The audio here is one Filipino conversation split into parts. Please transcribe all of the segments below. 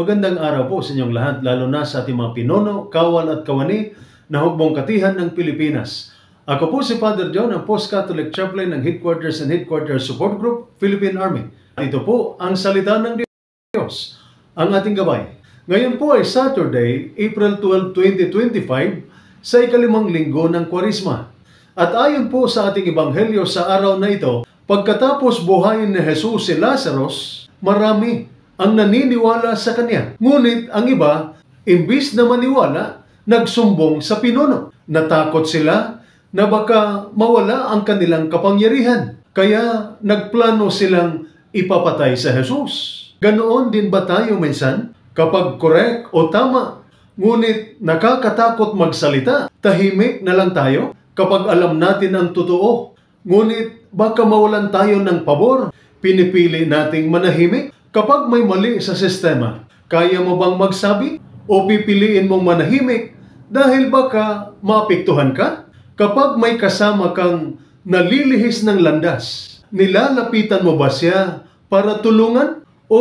Magandang araw po sa inyong lahat, lalo na sa ating mga pinuno, kawal at kawani na hukbong katihan ng Pilipinas. Ako po si Father John, ang Post-Catholic Chaplain ng Headquarters and Headquarters Support Group, Philippine Army. Ito po ang salita ng Diyos, ang ating gabay. Ngayon po ay Saturday, April 12, 2025, sa ikalimang linggo ng Kwaresma. At ayon po sa ating ebanghelyo sa araw na ito, pagkatapos buhayin ni Jesus si Lazarus, marami ang naniniwala sa kanya. Ngunit ang iba, imbis na maniwala, nagsumbong sa pinuno. Natakot sila na baka mawala ang kanilang kapangyarihan. Kaya nagplano silang ipapatay sa Jesus. Ganoon din ba tayo minsan? Kapag correct o tama, ngunit nakakatakot magsalita, tahimik na lang tayo kapag alam natin ang totoo. Ngunit baka mawalan tayo ng pabor, pinipili nating manahimik. Kapag may mali sa sistema, kaya mo bang magsabi o pipiliin mong manahimik dahil baka maapektuhan ka? Kapag may kasama kang nalilihis ng landas, nilalapitan mo ba siya para tulungan o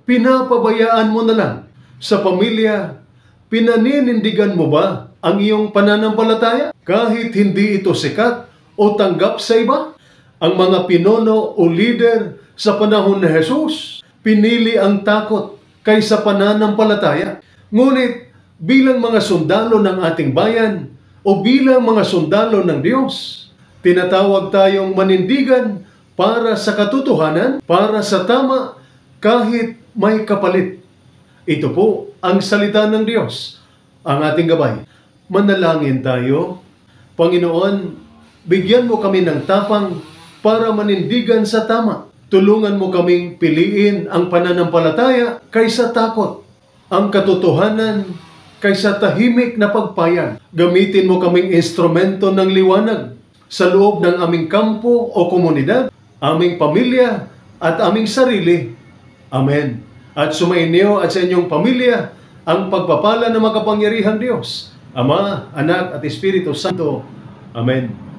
pinapabayaan mo na lang? Sa pamilya, pinaninindigan mo ba ang iyong pananampalataya kahit hindi ito sikat o tanggap sa iba? Ang mga pinuno o leader sa panahon ni Jesus, pinili ang takot kaysa pananampalataya. Ngunit bilang mga sundalo ng ating bayan o bilang mga sundalo ng Diyos, tinatawag tayong manindigan para sa katotohanan, para sa tama, kahit may kapalit. Ito po ang salita ng Diyos, ang ating gabay. Manalangin tayo. Panginoon, bigyan mo kami ng tapang para manindigan sa tama. Tulungan mo kaming piliin ang pananampalataya kaysa takot, ang katotohanan kaysa tahimik na pagpayag. Gamitin mo kaming instrumento ng liwanag sa loob ng aming kampo o komunidad, aming pamilya at aming sarili. Amen. At sumainyo at sa inyong pamilya ang pagpapala ng makapangyarihang Diyos, Ama, Anak at Espiritu Santo. Amen.